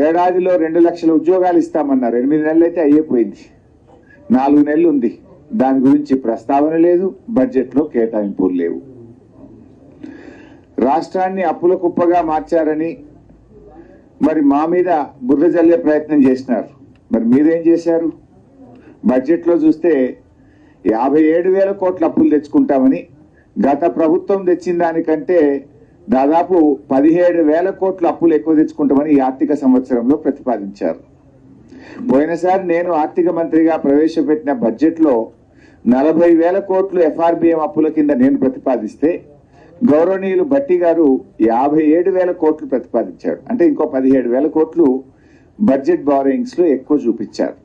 ఏడాదిలో 2 లక్షల ఉద్యోగాలు ఇస్తామన్నారు. 8 నెలలు అయితే అయ్యిపోయింది. 4 నెలలు ఉంది. దాని గురించి ప్రస్తావన లేదు. బడ్జెట్లో కేటాయింపులు లేవు. రాష్ట్రాన్ని అప్పుల కుప్పగా మార్చారని మరి మా మీద బుర్ర జల్లే ప్రయత్నం చేసినారు. మరి మీరేం చేశారు? బడ్జెట్లో చూస్తే 57,000 కోట్ల అప్పులు తెచ్చుకుంటామని గత ప్రభుత్వం తెచ్చిన దానికంటే దాదాపు 17,000 కోట్ల అప్పులు ఎక్కువ తెచ్చుకుంటామని ఈ ఆర్థిక సంవత్సరంలో ప్రతిపాదించారు. పోయినసారి నేను ఆర్థిక మంత్రిగా ప్రవేశపెట్టిన బడ్జెట్లో 40,000 కోట్లు ఎఫ్ఆర్బిఎం అప్పుల కింద నేను ప్రతిపాదిస్తే గౌరవనీయులు భట్టి గారు 57,000 కోట్లు ప్రతిపాదించాడు. అంటే ఇంకో 17,000 కోట్లు బడ్జెట్ బారోయింగ్స్ లో ఎక్కువ చూపించారు.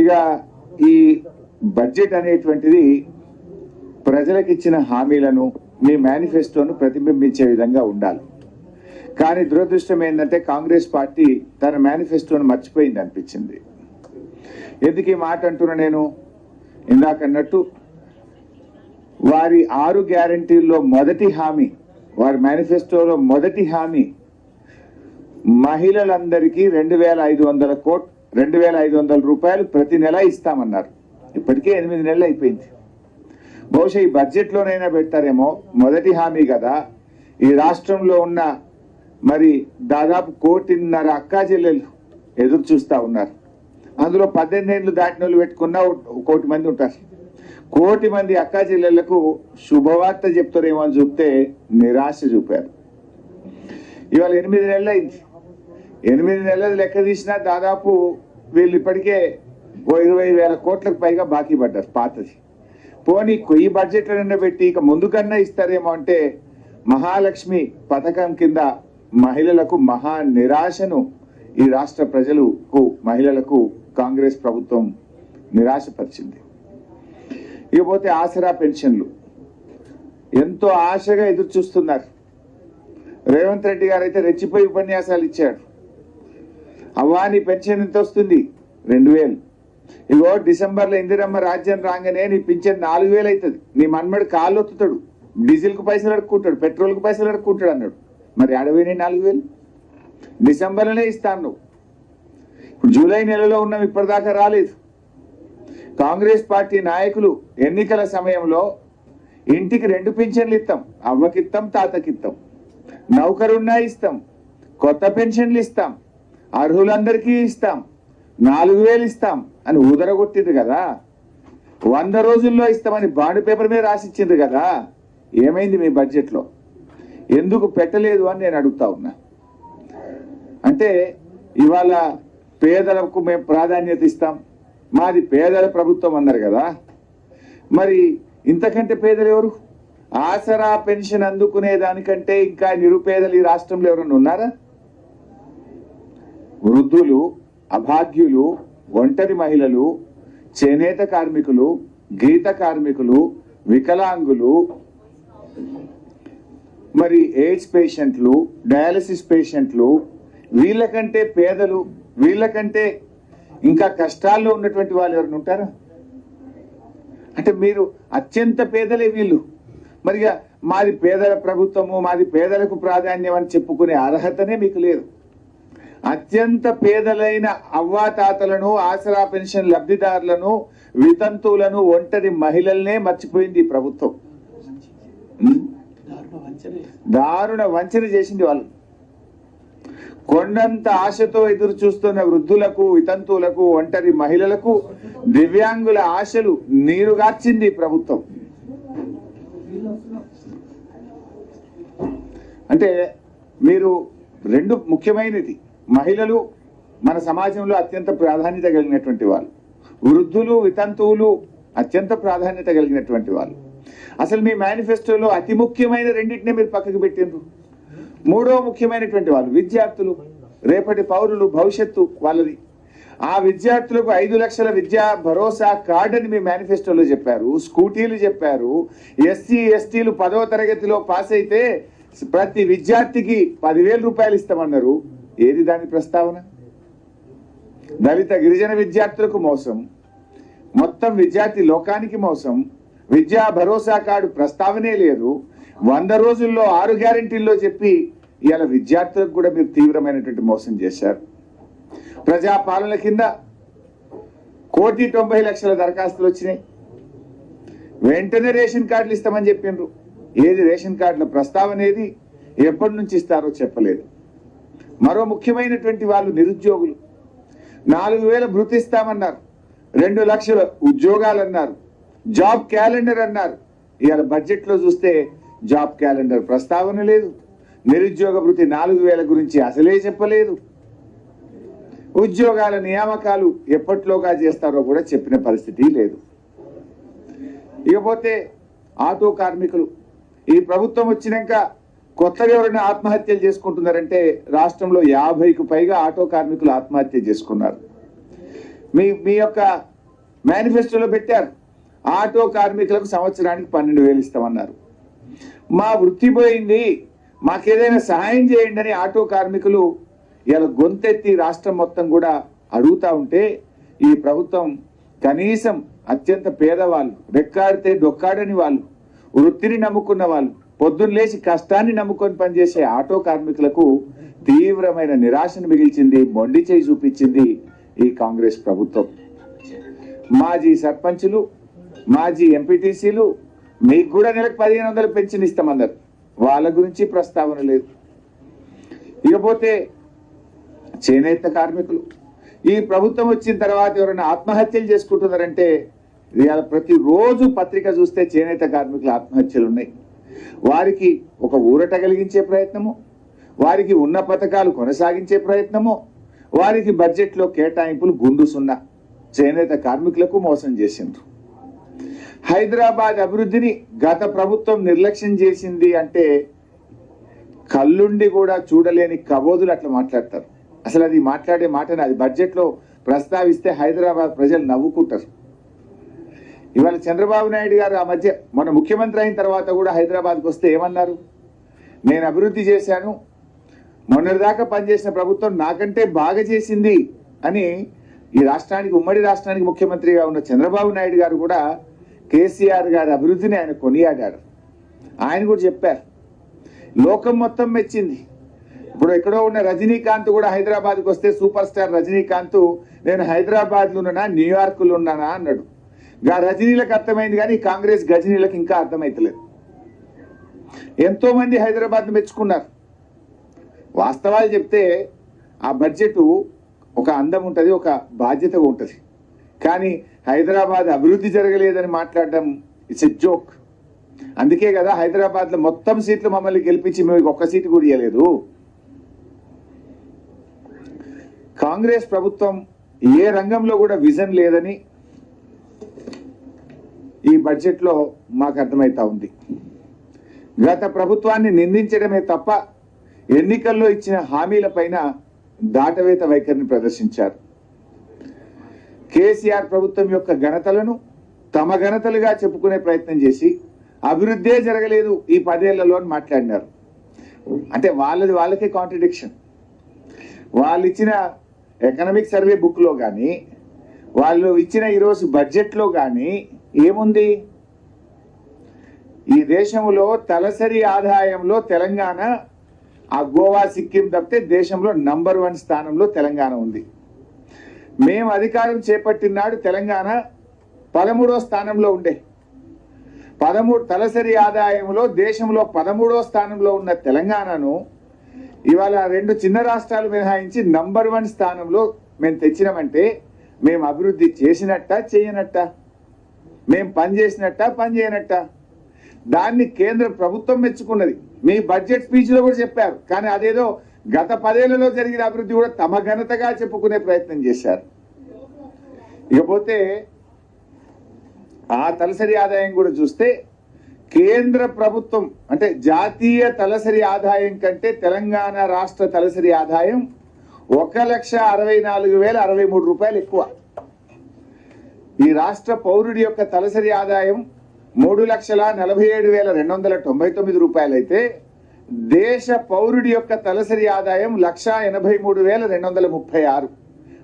ఇక ఈ బడ్జెట్ అనేటువంటిది ప్రజలకు ఇచ్చిన హామీలను మీ మేనిఫెస్టోను ప్రతిబింబించే విధంగా ఉండాలి. కానీ దురదృష్టం ఏంటంటే కాంగ్రెస్ పార్టీ తన మేనిఫెస్టోను మర్చిపోయింది అనిపించింది. ఎందుకు ఈ మాట అంటున్నా నేను? ఇందాకన్నట్టు వారి 6 గ్యారంటీల్లో మొదటి హామీ, వారి మేనిఫెస్టోలో మొదటి హామీ మహిళలందరికీ 2,500 రూపాయలు ప్రతి నెల ఇస్తామన్నారు. ఇప్పటికే 8 నెలలు అయిపోయింది. బహుశా ఈ బడ్జెట్లోనైనా పెడతారేమో. మొదటి హామీ కదా. ఈ రాష్ట్రంలో ఉన్న మరి దాదాపు 1.5 అక్కా చెల్లెలు ఎదురు చూస్తా ఉన్నారు. అందులో 18 ఏళ్ళు దాటిన వాళ్ళు పెట్టుకున్న 1 కోటి మంది ఉంటారు. 1 కోటి మంది అక్కా చెల్లెళ్లకు శుభవార్త చెప్తారేమో అని చూస్తే నిరాశ చూపారు. ఇవాళ 8 నెలలు అయింది. 8 నెలలు లెక్క తీసినా దాదాపు వీళ్ళు ఇప్పటికే 20,000 కోట్లకు పైగా బాకీ పడ్డారు పాతది. పోనీ ఈ బడ్జెట్లన్నా పెట్టి ఇక ముందుకన్నా ఇస్తారేమో అంటే మహాలక్ష్మి పథకం కింద మహిళలకు మహా నిరాశను ఈ రాష్ట్ర ప్రజలకు, మహిళలకు కాంగ్రెస్ ప్రభుత్వం నిరాశపరిచింది. ఇకపోతే ఆసరా పెన్షన్లు ఎంతో ఆశగా ఎదురు చూస్తున్నారు. రేవంత్ రెడ్డి గారు అయితే రెచ్చిపోయి ఉపన్యాసాలు ఇచ్చాడు. అవ్వా నీ పెన్షన్ ఎంత వస్తుంది? 2,000. ఇగో డిసెంబర్లో ఇందిరమ్మ రాజ్యం రాగానే నీ పింఛన్ 4,000 అవుతుంది. నీ మన్మడు కాళ్ళు ఒత్తుతాడు, డీజిల్కు పైసలు అడుక్కుంటాడు, పెట్రోల్కు పైసలు అడుక్కుంటాడు అన్నాడు. మరి అడవిని 4,000 డిసెంబర్లోనే ఇస్తాను నువ్వు. ఇప్పుడు జూలై నెలలో ఉన్నాం, ఇప్పటిదాకా రాలేదు. కాంగ్రెస్ పార్టీ నాయకులు ఎన్నికల సమయంలో ఇంటికి 2 పింఛన్లు ఇస్తాం, అవ్వకిస్తాం, తాతకిస్తాం, నౌకరున్నా ఇస్తాం, కొత్త పెన్షన్లు ఇస్తాం, అర్హులందరికీ ఇస్తాం, 4,000 ఇస్తాం అని ఊదరగొట్టింది కదా. 100 రోజుల్లో ఇస్తామని బాండ్ పేపర్ మీద రాసిచ్చింది కదా. ఏమైంది మీ బడ్జెట్లో? ఎందుకు పెట్టలేదు అని నేను అడుగుతా ఉన్నా. అంటే ఇవాళ పేదలకు మేము ప్రాధాన్యత ఇస్తాం, మాది పేదల ప్రభుత్వం అన్నారు కదా. మరి ఇంతకంటే పేదలు ఎవరు? ఆసరా పెన్షన్ అందుకునే దానికంటే ఇంకా నిరుపేదలు ఈ రాష్ట్రంలో ఎవరన్నా ఉన్నారా? వృద్ధులు, అభాగ్యులు, ఒంటరి మహిళలు, చేనేత కార్మికులు, గీత కార్మికులు, వికలాంగులు, మరి ఎయిడ్స్ పేషెంట్లు, డయాలసిస్ పేషెంట్లు, వీళ్ళకంటే పేదలు, వీళ్ళకంటే ఇంకా కష్టాల్లో ఉన్నటువంటి వాళ్ళు ఎవరైనా ఉంటారా? అంటే మీరు అత్యంత పేదలే వీళ్ళు. మరిగా మాది పేదల ప్రభుత్వము, మాది పేదలకు ప్రాధాన్యం అని చెప్పుకునే అర్హతనే మీకు లేదు. అత్యంత పేదలైన అవ్వాతాతలను, ఆసరా పెన్షన్ లబ్ధిదారులను, వితంతువులను, ఒంటరి మహిళల్నే మర్చిపోయింది ఈ ప్రభుత్వం. దారుణ వంచన చేసింది వాళ్ళు. కొండంత ఆశతో ఎదురు చూస్తున్న వృద్ధులకు, వితంతువులకు, ఒంటరి మహిళలకు, దివ్యాంగుల ఆశలు నీరుగార్చింది ప్రభుత్వం. అంటే మీరు 2 ముఖ్యమైనది, మహిళలు మన సమాజంలో అత్యంత ప్రాధాన్యత కలిగినటువంటి వాళ్ళు, వృద్ధులు, వితంతువులు అత్యంత ప్రాధాన్యత కలిగినటువంటి వాళ్ళు. అసలు మీ మేనిఫెస్టోలో అతి ముఖ్యమైన 2టినే మీరు పక్కకు పెట్టిండ్రు. 3వ ముఖ్యమైనటువంటి వాళ్ళు విద్యార్థులు, రేపటి పౌరులు, భవిష్యత్తు వాళ్ళది. ఆ విద్యార్థులకు 5 లక్షల విద్యా భరోసా కార్డు అని మీ మేనిఫెస్టోలో చెప్పారు. స్కూటీలు చెప్పారు. ఎస్సీ ఎస్టీలు 10వ తరగతిలో పాస్ అయితే ప్రతి విద్యార్థికి 10,000 రూపాయలు ఇస్తామన్నారు. ఏది దాని ప్రస్తావన? దళిత గిరిజన విద్యార్థులకు మోసం, మొత్తం విద్యార్థి లోకానికి మోసం. విద్యా భరోసా కార్డు ప్రస్తావనే లేదు. 100 రోజుల్లో 6 గ్యారెంటీల్లో చెప్పి ఇవాళ విద్యార్థులకు కూడా మీరు తీవ్రమైనటువంటి మోసం చేశారు. ప్రజాపాలన కింద 1,90,00,000 దరఖాస్తులు వచ్చినాయి. వెంటనే రేషన్ కార్డులు ఇస్తామని చెప్పిండ్రు. ఏది రేషన్ కార్డుల ప్రస్తావన ఏది, ఎప్పటి నుంచి ఇస్తారో చెప్పలేదు. మరో ముఖ్యమైనటువంటి వాళ్ళు నిరుద్యోగులు 4,000 భృతి ఇస్తామన్నారు, 2 లక్షల ఉద్యోగాలు అన్నారు, జాబ్ క్యాలెండర్ అన్నారు. ఇవాళ బడ్జెట్ లో చూస్తే జాబ్ క్యాలెండర్ ప్రస్తావన లేదు, నిరుద్యోగ భృతి 4,000 గురించి అసలే చెప్పలేదు, ఉద్యోగాల నియామకాలు ఎప్పట్లోగా చేస్తారో కూడా చెప్పిన పరిస్థితి లేదు. ఇకపోతే ఆటో కార్మికులు, ఈ ప్రభుత్వం వచ్చినాక కొత్తగా ఎవరైనా ఆత్మహత్యలు చేసుకుంటున్నారంటే రాష్ట్రంలో 50కు పైగా ఆటో కార్మికులు ఆత్మహత్య చేసుకున్నారు. మీ యొక్క మేనిఫెస్టోలో పెట్టారు, ఆటో కార్మికులకు సంవత్సరానికి 12,000 ఇస్తామన్నారు. మా వృత్తి పోయింది, మాకేదైనా సహాయం చేయండి అని ఆటో కార్మికులు ఇలా గొంతెత్తి రాష్ట్రం మొత్తం కూడా అడుగుతా ఉంటే ఈ ప్రభుత్వం కనీసం అత్యంత పేదవాళ్ళు, రెక్కాడితే డొక్కాడని వాళ్ళు, వృత్తిని నమ్ముకున్న వాళ్ళు, పొద్దున్న లేచి కష్టాన్ని నమ్ముకొని పనిచేసే ఆటో కార్మికులకు తీవ్రమైన నిరాశను మిగిల్చింది, మొండి చేయి చూపించింది ఈ కాంగ్రెస్ ప్రభుత్వం. మాజీ సర్పంచులు, మాజీ ఎంపీటీసీలు మీకు కూడా నెలకు 1,500 పెన్షన్ ఇస్తామన్నారు, వాళ్ళ గురించి ప్రస్తావన లేదు. ఇకపోతే చేనేత కార్మికులు, ఈ ప్రభుత్వం వచ్చిన తర్వాత ఎవరైనా ఆత్మహత్యలు చేసుకుంటున్నారంటే ఇవాళ ప్రతిరోజు పత్రిక చూస్తే చేనేత కార్మికుల ఆత్మహత్యలు ఉన్నాయి. వారికి ఒక ఊరట కలిగించే ప్రయత్నము, వారికి ఉన్న పథకాలు కొనసాగించే ప్రయత్నము, వారికి బడ్జెట్లో కేటాయింపులు గుండు సున్నా చేనేత కార్మికులకు మోసం చేసిండ్రు. హైదరాబాద్ అభివృద్ధిని గత ప్రభుత్వం నిర్లక్ష్యం చేసింది అంటే కళ్ళుండి కూడా చూడలేని కబోదులు అట్లా మాట్లాడతారు. అసలు అది మాట్లాడే మాటని అది బడ్జెట్లో ప్రస్తావిస్తే హైదరాబాద్ ప్రజలు నవ్వుకుంటారు. ఇవాళ చంద్రబాబు నాయుడు గారు ఆ మధ్య మన ముఖ్యమంత్రి అయిన తర్వాత కూడా హైదరాబాద్కి వస్తే ఏమన్నారు, నేను అభివృద్ధి చేశాను, మొన్నటిదాకా పనిచేసిన ప్రభుత్వం నాకంటే బాగా చేసింది అని ఈ రాష్ట్రానికి, ఉమ్మడి రాష్ట్రానికి ముఖ్యమంత్రిగా ఉన్న చంద్రబాబు నాయుడు గారు కూడా కేసీఆర్ గారి అభివృద్ధిని ఆయన కొనియాడారు. ఆయన కూడా చెప్పారు, లోకం మొత్తం మెచ్చింది. ఇప్పుడు ఎక్కడో ఉన్న రజనీకాంత్ కూడా హైదరాబాద్కి వస్తే సూపర్ స్టార్ రజనీకాంత్ నేను హైదరాబాద్లో ఉన్నానా న్యూయార్క్లో ఉన్నానా అన్నాడు. రజనీలకు అర్థమైంది కానీ కాంగ్రెస్ గజనీలకు ఇంకా అర్థమైతలేదు. ఎంతో మంది హైదరాబాద్ మెచ్చుకున్నారు. వాస్తవాలు చెప్తే ఆ బడ్జెట్ ఒక అందం ఉంటుంది, ఒక బాధ్యత ఉంటుంది. కానీ హైదరాబాద్ అభివృద్ధి జరగలేదని మాట్లాడడం ఇట్స్ ఎ జోక్. అందుకే కదా హైదరాబాద్లో మొత్తం సీట్లు మమ్మల్ని గెలిపించి మేము ఒక్క సీటు కూడా ఇవ్వలేదు. కాంగ్రెస్ ప్రభుత్వం ఏ రంగంలో కూడా విజన్ లేదని ఈ బడ్జెట్లో మాకు అర్థమవుతా ఉంది. గత ప్రభుత్వాన్ని నిందించడమే తప్ప ఎన్నికల్లో ఇచ్చిన హామీల పైన దాటవేత వైఖరిని ప్రదర్శించారు. కేసీఆర్ ప్రభుత్వం యొక్క ఘనతలను తమ ఘనతలుగా చెప్పుకునే ప్రయత్నం చేసి అభివృద్ధే జరగలేదు ఈ 10 ఏళ్లలో అని మాట్లాడినారు. అంటే వాళ్ళకే కాంట్రడిక్షన్. వాళ్ళు ఇచ్చిన ఎకనామిక్ సర్వే బుక్ లో కానీ వాళ్ళు ఇచ్చిన ఈరోజు బడ్జెట్లో కానీ ఏముంది, ఈ దేశంలో తలసరి ఆదాయంలో తెలంగాణ ఆ గోవా సిక్కిం తప్పితే దేశంలో నంబర్ 1 స్థానంలో తెలంగాణ ఉంది. మేము అధికారం చేపట్టినాడు తెలంగాణ 13వ స్థానంలో ఉండే. 13 తలసరి ఆదాయంలో దేశంలో 13వ స్థానంలో ఉన్న తెలంగాణను ఇవాళ 2 చిన్న రాష్ట్రాలు మినహాయించి నంబర్ 1 స్థానంలో మేము తెచ్చినామంటే మేము అభివృద్ధి చేసినట్ట చేయనట్ట, మేము పని చేసినట్ట పని చేయనట్ట? దాన్ని కేంద్ర ప్రభుత్వం మెచ్చుకున్నది. మీ బడ్జెట్ స్పీచ్ లో కూడా చెప్పారు. కానీ అదేదో గత 10 ఏళ్లలో జరిగిన అభివృద్ధి కూడా తమ ఘనతగా చెప్పుకునే ప్రయత్నం చేశారు. ఇకపోతే ఆ తలసరి ఆదాయం కూడా చూస్తే కేంద్ర ప్రభుత్వం అంటే జాతీయ తలసరి ఆదాయం కంటే తెలంగాణ రాష్ట్ర తలసరి ఆదాయం 1,64,063 రూపాయలు ఎక్కువ. ఈ రాష్ట్ర పౌరుడి యొక్క తలసరి ఆదాయం 3,47,299 రూపాయలు అయితే దేశ పౌరుడి యొక్క తలసరి ఆదాయం 1,83,236.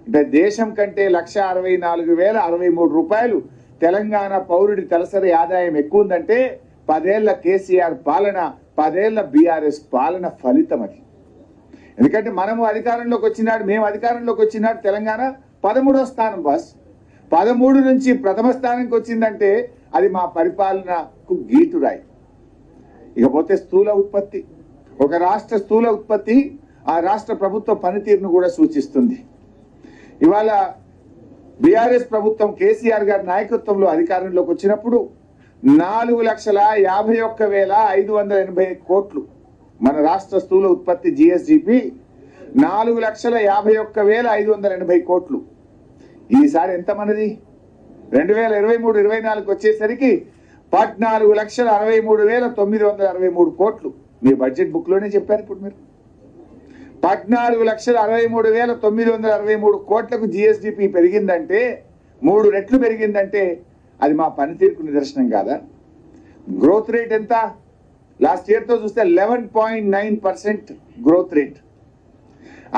అంటే దేశం కంటే 1,64,063 రూపాయలు తెలంగాణ పౌరుడి తలసరి ఆదాయం ఎక్కువ ఉందంటే 10 ఏళ్ల కేసీఆర్ పాలన 10 ఏళ్ల బీఆర్ఎస్ పాలన ఫలితం అది. ఎందుకంటే మేము అధికారంలోకి వచ్చినాడు తెలంగాణ 13వ స్థానం బాస్. 13 నుంచి ప్రథమ స్థానానికి వచ్చిందంటే అది మా పరిపాలనకు గీటురాయి. ఇకపోతే స్థూల ఉత్పత్తి, ఒక రాష్ట్ర స్థూల ఉత్పత్తి ఆ రాష్ట్ర ప్రభుత్వ పనితీరును కూడా సూచిస్తుంది. ఇవాళ బీఆర్ఎస్ ప్రభుత్వం కేసీఆర్ గారి నాయకత్వంలో అధికారంలోకి వచ్చినప్పుడు 4,51,580 కోట్లు మన రాష్ట్ర స్థూల ఉత్పత్తి జిఎస్డిపి 4,51,580 కోట్లు. ఈసారి ఎంత మనది? 2023-24 వచ్చేసరికి 14,63,963 కోట్లు. మీ బడ్జెట్ బుక్ లోనే చెప్పారు. ఇప్పుడు మీరు 14,63,963 కోట్లకు జిఎస్డిపి పెరిగిందంటే, 3 రెట్లు పెరిగిందంటే అది మా పనితీరుకు నిదర్శనం కాదా? గ్రోత్ రేట్ ఎంత? లాస్ట్ ఇయర్ తో చూస్తే 11.9% గ్రోత్ రేట్.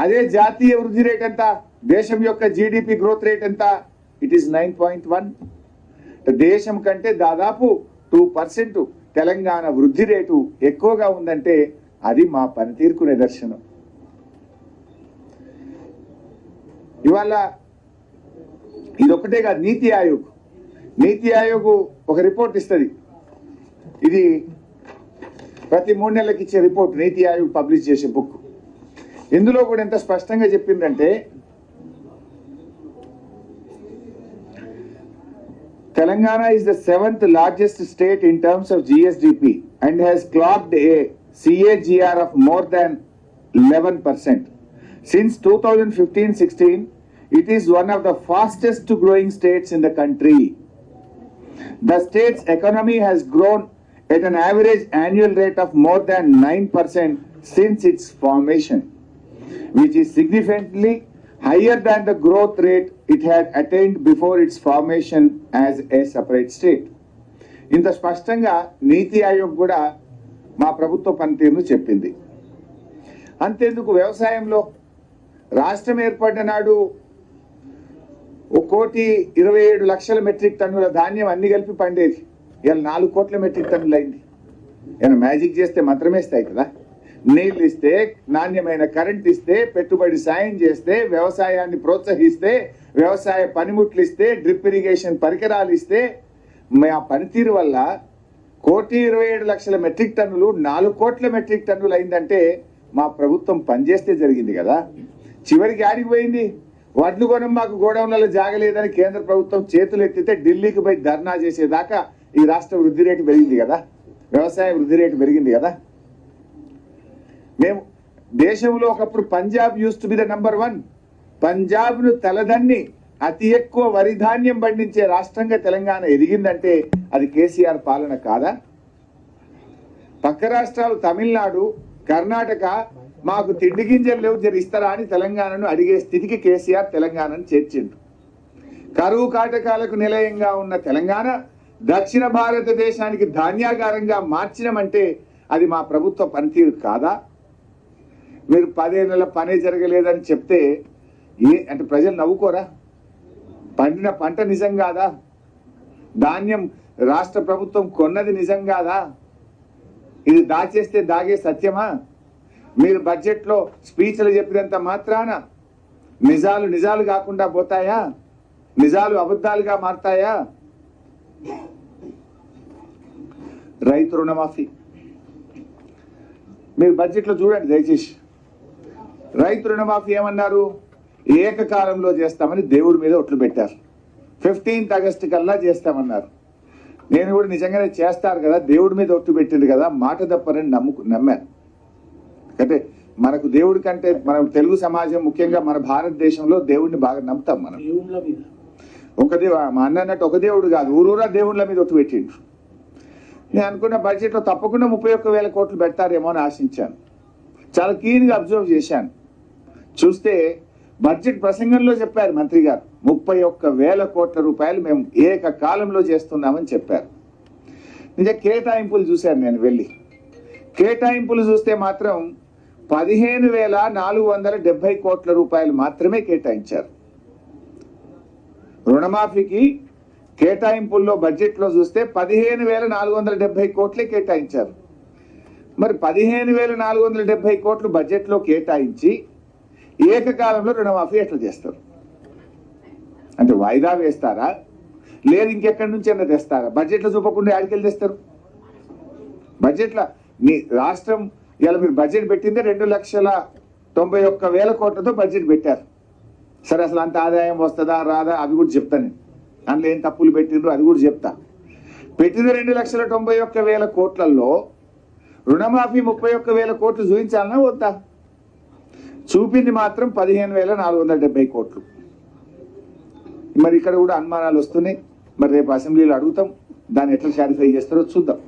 అదే జాతీయ వృద్ధి రేట్ ఎంత? దేశం యొక్క జీడిపి గ్రోత్ రేట్ ఎంత? It is 9.1. దేశం కంటే దాదాపు 2% తెలంగాణ వృద్ధి రేటు ఎక్కువగా ఉందంటే అది మా పనితీరుకు నిదర్శనం. ఇవాళ ఇదొక్కటే కాదు, నీతి ఆయోగ్ ఒక రిపోర్ట్ ఇస్తుంది. ఇది ప్రతి 3 నెలలకు ఇచ్చే రిపోర్ట్, నీతి ఆయోగ్ పబ్లిష్ చేసే బుక్. ఇందులో కూడా ఎంత స్పష్టంగా చెప్పిందంటే, Telangana is the 7th largest state in terms of GSDP and has clocked a CAGR of more than 11%. Since 2015-16, it is one of the fastest growing states in the country. The state's economy has grown at an average annual rate of more than 9% since its formation, which is significantly higher than the growth rate it had attained before its formation as a separate state. ఇంత స్పష్టంగా నీతి ఆయోగ్ కూడా మా ప్రభుత్వ పనితీరును చెప్పింది. అంతేందుకు, వ్యవసాయంలో రాష్ట్రం ఏర్పడిన నాడు 1,27,00,000 మెట్రిక్ టన్నుల ధాన్యం అన్ని కలిపి పండేది. ఇలా 4 కోట్ల మెట్రిక్ టన్నులు అయింది. ఏమైనా మ్యాజిక్ చేస్తే మాత్రమేస్తాయి కదా? నీళ్ళు ఇస్తే, నాణ్యమైన కరెంట్ ఇస్తే, పెట్టుబడి సాయం చేస్తే, వ్యవసాయాన్ని ప్రోత్సహిస్తే, వ్యవసాయ పనిముట్లు ఇస్తే, డ్రిప్ ఇరిగేషన్ పరికరాలు ఇస్తే, మా పనితీరు వల్ల 1,27,00,000 మెట్రిక్ టన్నులు 4 కోట్ల మెట్రిక్ టన్నులు అయిందంటే మా ప్రభుత్వం పనిచేస్తే జరిగింది కదా. చివరికి ఆడికి పోయింది. వడ్లు కొనం మాకు గోడౌన్లలో జాగలేదని కేంద్ర ప్రభుత్వం చేతులు ఎత్తితే ఢిల్లీకి పోయి ధర్నా చేసేదాకా ఈ రాష్ట్ర వృద్ధి రేటు పెరిగింది కదా, వ్యవసాయ వృద్ధి రేటు పెరిగింది కదా. మేము దేశంలో ఒకప్పుడు Punjab use to be the number 1. Punjab ను తలదన్ని అతి ఎక్కువ వరి ధాన్యం పండించే రాష్ట్రంగా తెలంగాణ ఎదిగిందంటే అది కేసీఆర్ పాలన కాదా? పక్క రాష్ట్రాలు తమిళనాడు, కర్ణాటక మాకు తిండి గింజలు లేవు, జర ఇస్తారా అని తెలంగాణను అడిగే స్థితికి కేసీఆర్ తెలంగాణను చేర్చిండు. కరువు కాటకాలకు నిలయంగా ఉన్న తెలంగాణ దక్షిణ భారతదేశానికి ధాన్యాగారంగా మార్చినమంటే అది మా ప్రభుత్వ పనితీరు కాదా? మీరు 10 ఏళ్ల పనే జరగలేదని చెప్తే అంటే ప్రజలు నవ్వుకోరా? పండిన పంట నిజం కాదా? ధాన్యం రాష్ట్ర ప్రభుత్వం కొన్నది నిజం కాదా? ఇది దాచేస్తే దాగే సత్యమా? మీరు బడ్జెట్లో స్పీచ్లు చెప్పినంత మాత్రాన నిజాలు కాకుండా పోతాయా? నిజాలు అబద్ధాలుగా మారతాయా? రైతు రుణమాఫీ మీరు బడ్జెట్లో చూడండి దయచేసి. రైతు రుణమాఫీ ఏమన్నారు? ఏకకాలంలో చేస్తామని దేవుడి మీద ఒట్లు పెట్టారు. 15th ఆగస్టు కల్లా చేస్తామన్నారు. నేను కూడా నిజంగానే చేస్తారు కదా, దేవుడి మీద ఒట్టు పెట్టింది కదా, మాట తప్పరని నమ్మాను. అంటే మనకు దేవుడి కంటే మనం తెలుగు సమాజం, ముఖ్యంగా మన భారతదేశంలో దేవుడిని బాగా నమ్ముతాం. మనం ఒక మా అన్న అన్నట్టు ఒక దేవుడు కాదు, ఊరూరా దేవుళ్ళ మీద ఒట్టు పెట్టిండు. నేను అనుకున్న బడ్జెట్లో తప్పకుండా 31,000 కోట్లు పెడతారేమో అని ఆశించాను. చాలా క్లీన్గా అబ్జర్వ్ చేశాను. చూస్తే బడ్జెట్ ప్రసంగంలో చెప్పారు మంత్రి గారు, 31,000 కోట్ల రూపాయలు మేము ఏకకాలంలో చేస్తున్నామని చెప్పారు. నిజంగా కేటాయింపులు చూశాను నేను వెళ్ళి. కేటాయింపులు చూస్తే మాత్రం 15,470 కోట్ల రూపాయలు మాత్రమే కేటాయించారు. రుణమాఫీకి కేటాయింపుల్లో బడ్జెట్లో చూస్తే 15,470 కోట్లే కేటాయించారు. మరి 15,470 కోట్లు బడ్జెట్లో కేటాయించి ఏకకాలంలో రుణమాఫీ ఎట్లా చేస్తారు? అంటే వాయిదా వేస్తారా, లేదు ఇంకెక్కడి నుంచి అన్న తెస్తారా? బడ్జెట్లో చూపకుండా ఆడికెళ్ళి తెస్తారు? బడ్జెట్లో మీ రాష్ట్రం ఇలా మీరు బడ్జెట్ పెట్టిందే 2,91,000 కోట్లతో బడ్జెట్ పెట్టారు. సరే, అసలు అంత ఆదాయం వస్తుందా రాదా అవి కూడా చెప్తాను. అందులో ఏం తప్పులు పెట్టిండ్రు అది కూడా చెప్తా. పెట్టిన 2,91,000 కోట్లలో రుణమాఫీ 31,000 కోట్లు చూపించాలన్నా వద్దా? చూపింది మాత్రం 15,470 కోట్లు. మరి ఇక్కడ కూడా అనుమానాలు వస్తున్నాయి. మరి రేపు అసెంబ్లీలో అడుగుతాం, దాన్ని ఎట్లా క్లారిఫై చేస్తారో చూద్దాం.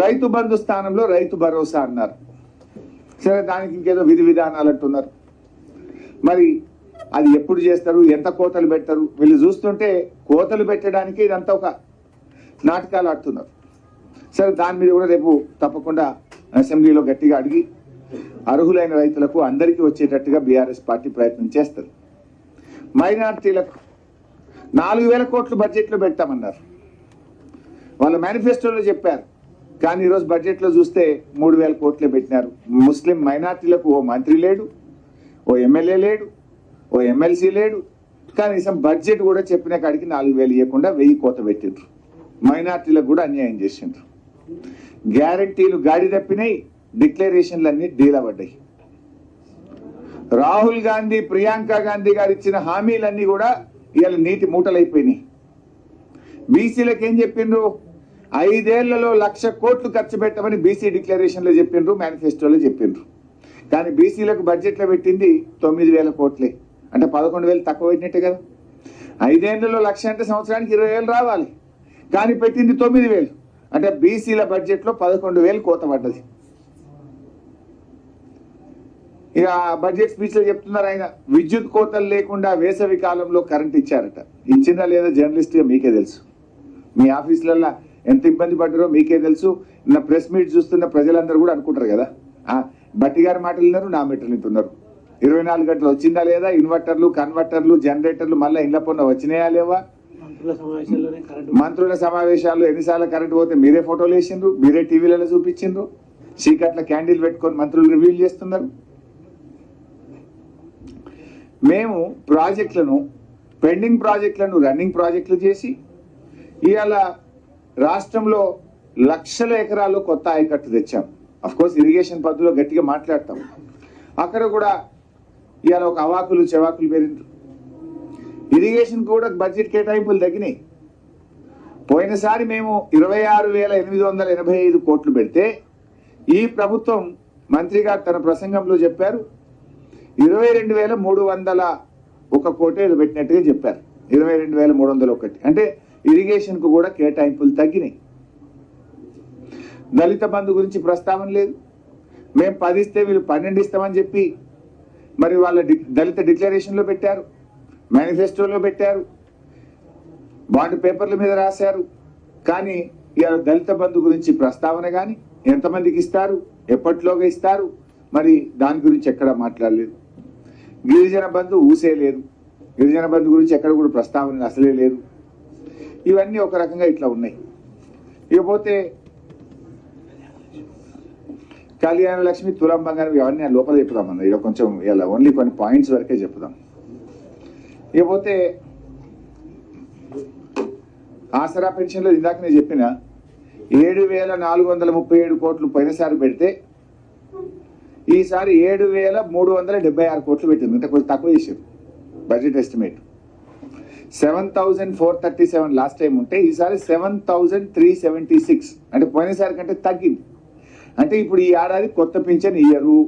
రైతు బంధు స్థానంలో రైతు భరోసా అన్నారు. సరే, దానికి ఇంకేదో విధి విధానాలు అంటున్నారు. మరి అది ఎప్పుడు చేస్తారు, ఎంత కోతలు పెట్టరు? వీళ్ళు చూస్తుంటే కోతలు పెట్టడానికి ఇదంతా ఒక నాటకాలు ఆడుతున్నారు. సరే, దాని మీద కూడా రేపు తప్పకుండా అసెంబ్లీలో గట్టిగా అడిగి అర్హులైన రైతులకు అందరికీ వచ్చేటట్టుగా బీఆర్ఎస్ పార్టీ ప్రయత్నం చేస్తారు. మైనార్టీలకు 4,000 కోట్లు బడ్జెట్లో పెట్టామన్నారు. వాళ్ళ మేనిఫెస్టోలో చెప్పారు. కానీ ఈరోజు బడ్జెట్లో చూస్తే 3,000 కోట్లే పెట్టినారు. ముస్లిం మైనార్టీలకు ఓ మంత్రి లేడు, ఓ ఎమ్మెల్యే లేడు, ఓ ఎమ్మెల్సీ లేడు. కనీసం బడ్జెట్ కూడా చెప్పిన కాడికి 4,000 ఇవ్వకుండా 1,000 కోత పెట్టిండ్రు. మైనార్టీలకు కూడా అన్యాయం చేసిండ్రు. గ్యారంటీలు గాడి తప్పినాయి, డిక్లరేషన్లన్నీ డీలా పడ్డాయి. రాహుల్ గాంధీ, ప్రియాంక గాంధీ గారు ఇచ్చిన హామీలన్నీ కూడా ఇవాళ నీటి మూటలైపోయినాయి. బీసీలకు ఏం చెప్పిండ్రు? 5 ఏళ్లలో 1,00,000 కోట్లు ఖర్చు పెట్టమని బీసీ డిక్లరేషన్లో చెప్పిండ్రు, మేనిఫెస్టోలో చెప్పిండ్రు. కానీ బీసీలకు బడ్జెట్లో పెట్టింది 9,000 కోట్లే. అంటే 11,000 తక్కువ పెట్టినట్టే కదా. 5 ఏళ్లలో 1,00,000 అంటే సంవత్సరానికి 20,000 రావాలి. కానీ పెట్టింది 9,000. అంటే బీసీల బడ్జెట్లో 11,000 కోత పడ్డది. ఇక బడ్జెట్ స్పీచ్ లో చెప్తున్నారు ఆయన, విద్యుత్ కోతలు లేకుండా వేసవి కాలంలో కరెంట్ ఇచ్చారట. ఇచ్చిందా లేదా జర్నలిస్ట్ గా మీకే తెలుసు. మీ ఆఫీసులలో ఎంత ఇబ్బంది పడ్డారో మీకే తెలుసు. నా ప్రెస్ మీట్ చూస్తున్న ప్రజలందరూ కూడా అనుకుంటారు కదా, బట్టి గారి మాటలు విన్నారు, నా మీటర్లు వింటున్నారు. 24 గంటలు వచ్చిందా లేదా? ఇన్వర్టర్లు, కన్వర్టర్లు, జనరేటర్లు మళ్ళీ ఇండ్ల పన్ను వచ్చినాయా లేవా? మంత్రుల సమావేశాల్లో ఎన్నిసార్లు కరెంట్ పోతే మీరే ఫోటోలు వేసిండ్రు, మీరే టీవీలలో చూపించిండ్రు. చీకట్ల క్యాండిల్ పెట్టుకొని మంత్రులు రివ్యూలు చేస్తున్నారు. మేము ప్రాజెక్టులను, పెండింగ్ ప్రాజెక్టులను రన్నింగ్ ప్రాజెక్టులు చేసి ఇవాళ రాష్ట్రంలో లక్షల ఎకరాల్లో కొత్త ఆయకట్టు తెచ్చాం. అఫ్కోర్స్ ఇరిగేషన్ పద్ధతిలో గట్టిగా మాట్లాడతాం. అక్కడ కూడా ఇవాళ ఒక అవాకులు చెవాకులు పెరిగింది. ఇరిగేషన్ కూడా బడ్జెట్ కేటాయింపులు తగ్గినాయి. పోయినసారి మేము 26,885 కోట్లు పెడితే ఈ ప్రభుత్వం మంత్రి గారు తన ప్రసంగంలో చెప్పారు 22,301 కోటి ఏదో పెట్టినట్టుగా చెప్పారు. 22,301. అంటే ఇరిగేషన్ కు కూడా కేటాయింపులు తగ్గినాయి. దళిత బంధు గురించి ప్రస్తావన లేదు. మేము 10 ఇస్తే వీళ్ళు 12 ఇస్తామని చెప్పి మరి వాళ్ళ దళిత డిక్లరేషన్ లో పెట్టారు, మేనిఫెస్టోలో పెట్టారు, బాండ్ పేపర్ల మీద రాశారు. కానీ ఇవాళ దళిత బంధు గురించి ప్రస్తావన కానీ, ఎంతమందికి ఇస్తారు, ఎప్పటిలోగా ఇస్తారు, మరి దాని గురించి ఎక్కడ మాట్లాడలేదు. గిరిజన బంధు ఊసే లేదు. గిరిజన బంధు గురించి ఎక్కడ కూడా ప్రస్తావన అసలే లేదు. ఇవన్నీ ఒక రకంగా ఇట్లా ఉన్నాయి. ఇకపోతే కళ్యాణ లక్ష్మి, తులం బంగారం ఇవన్నీ లోపల చెప్పుదామన్నా. ఇలా కొంచెం ఇలా ఓన్లీ కొన్ని పాయింట్స్ వరకే చెప్పుదాం. ఇకపోతే ఆసరా పెన్షన్లో ఇందాక నేను చెప్పిన 7,437 కోట్లు పోయినసారి పెడితే ఈసారి 7,376 కోట్లు పెట్టింది. అంటే కొంచెం తక్కువ చేశారు బడ్జెట్ ఎస్టిమేట్. 7,437 లాస్ట్ టైం ఉంటే ఈసారి 7,376. అంటే పోయినసారి కంటే తగ్గింది. అంటే ఇప్పుడు ఈ ఏడాది కొత్త పింఛన్ ఇయ్యరు,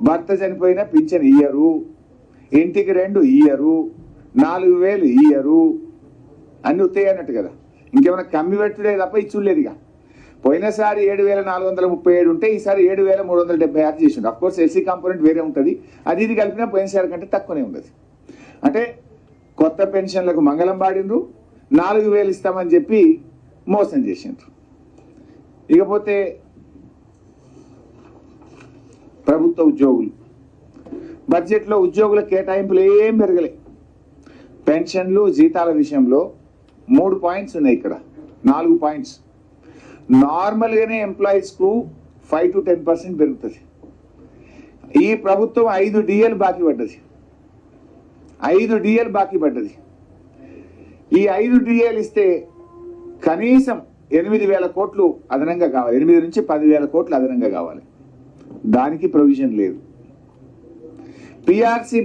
భర్త చనిపోయినా పింఛన్ ఇయ్యరు, ఇంటికి 2 ఇయ్యరు, 4,000 ఇయ్యరు, అన్ని ఉత్తాయి అన్నట్టు కదా. ఇంకేమైనా కమ్మి పెట్టుడే తప్ప ఇచ్చులేదు. ఇక పోయినసారి 7,437 ఉంటే ఈసారి 7,376 చేసిండు. అఫ్కోర్స్ ఎస్సీ కాంపోనెంట్ వేరే ఉంటుంది, అది ఇది కలిపినా పోయినసారి కంటే తక్కువనే ఉంటుంది. అంటే కొత్త పెన్షన్లకు మంగళం పాడిండ్రు, 4,000 ఇస్తామని చెప్పి మోసం చేసిండ్రు. ఇకపోతే ప్రభుత్వ ఉద్యోగులు బడ్జెట్లో ఉద్యోగుల కేటాయింపులు ఏం పెరగలే. పెన్షన్లు, జీతాల విషయంలో 3 పాయింట్స్ ఉన్నాయి. ఇక్కడ 4 పాయింట్స్. నార్మల్గానే ఎంప్లాయీస్కు 5 to 10% పెరుగుతుంది. ఈ ప్రభుత్వం 5 DL బాకీ పడ్డది. 5 DL బాకీ పడ్డది. ఈ 5 DL ఇస్తే కనీసం 8,000 కోట్లు అదనంగా కావాలి. 8 నుంచి 10,000 కోట్లు అదనంగా కావాలి. దానికి ప్రొవిజన్ లేదు. పిఆర్సీ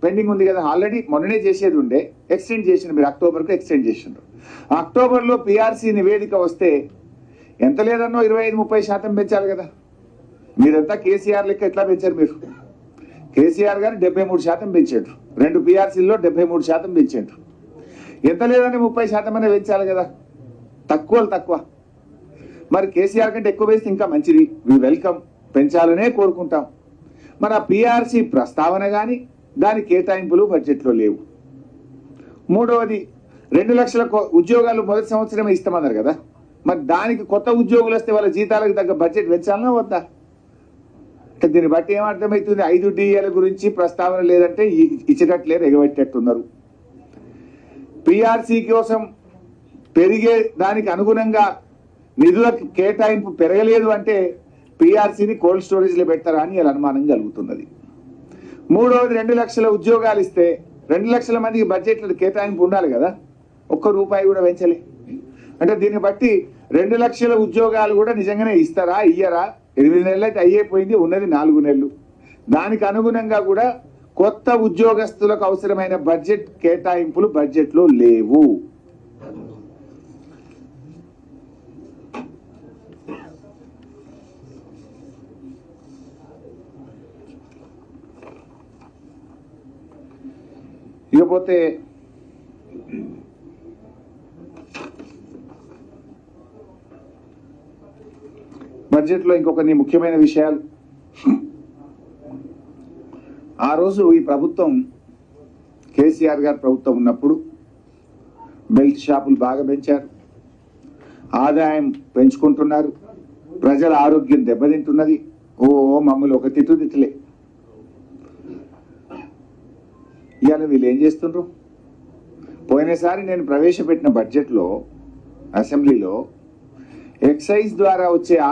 పెండింగ్ ఉంది కదా, ఆల్రెడీ మొన్ననే చేసేది ఉండే, ఎక్స్టెండ్ చేసిండ్రు. మీరు అక్టోబర్కు ఎక్స్టెండ్ చేసిండ్రు. అక్టోబర్లో పిఆర్సీ నివేదిక వస్తే ఎంత లేదన్నో 25-30% పెంచాలి కదా. మీరంతా కేసీఆర్ లెక్క ఎట్లా పెంచారు? మీరు కేసీఆర్ గారు 73% పెంచాడు. 2 పిఆర్సీల్లో 73% పెంచాడు. ఎంత లేదని 30% అనే పెంచాలి కదా. తక్కువ. మరి కేసీఆర్ కంటే ఎక్కువ వేస్తే ఇంకా మంచిది. వి వెల్కమ్, పెంచాలనే కోరుకుంటాం. మరి ఆ పిఆర్సీ ప్రస్తావన కానీ దాని కేటాయింపులు బడ్జెట్లో లేవు. మూడవది 2 లక్షల ఉద్యోగాలు మొదటి సంవత్సరమే ఇస్తామన్నారు కదా. మరి దానికి కొత్త ఉద్యోగులు వస్తే వాళ్ళ జీతాలకు తగ్గ బడ్జెట్ పెంచాలన్నా వద్దా? దీన్ని బట్టి ఏమర్థమవుతుంది? 5 DL గురించి ప్రస్తావన లేదంటే ఇచ్చేటట్లేరు, ఎగబెట్టేట్టున్నారు. పిఆర్సీ కోసం పెరిగే దానికి అనుగుణంగా నిధుల కేటాయింపు పెరగలేదు అంటే పిఆర్సీని కోల్డ్ స్టోరేజ్లో పెడతారా అని అనుమానం కలుగుతున్నది. మూడవది 2 లక్షల ఉద్యోగాలు ఇస్తే 2 లక్షల మందికి బడ్జెట్లో కేటాయింపు ఉండాలి కదా. ₹1 కూడా పెంచలే. అంటే దీన్ని బట్టి 2 లక్షల ఉద్యోగాలు కూడా నిజంగానే ఇస్తారా, ఇయ్యరా? 8 నెలలు అయితే అయ్యేపోయింది, ఉన్నది 4 నెలలు. దానికి అనుగుణంగా కూడా కొత్త ఉద్యోగస్తులకు అవసరమైన బడ్జెట్ కేటాయింపులు బడ్జెట్లో లేవు. ఇకపోతే బడ్జెట్లో ఇంకొన్ని ముఖ్యమైన విషయాలు. ఆ రోజు ఈ ప్రభుత్వం, కేసీఆర్ గారి ప్రభుత్వం ఉన్నప్పుడు బెల్ట్ షాపులు బాగా పెంచారు, ఆదాయం పెంచుకుంటున్నారు, ప్రజల ఆరోగ్యం దెబ్బతింటున్నది. మమ్మల్ని ఒక తిట్టులే. ఇవాళ వీళ్ళు ఏం చేస్తుండ్రు? పోయినసారి నేను ప్రవేశపెట్టిన బడ్జెట్లో అసెంబ్లీలో ఎక్సైజ్ ద్వారా వచ్చే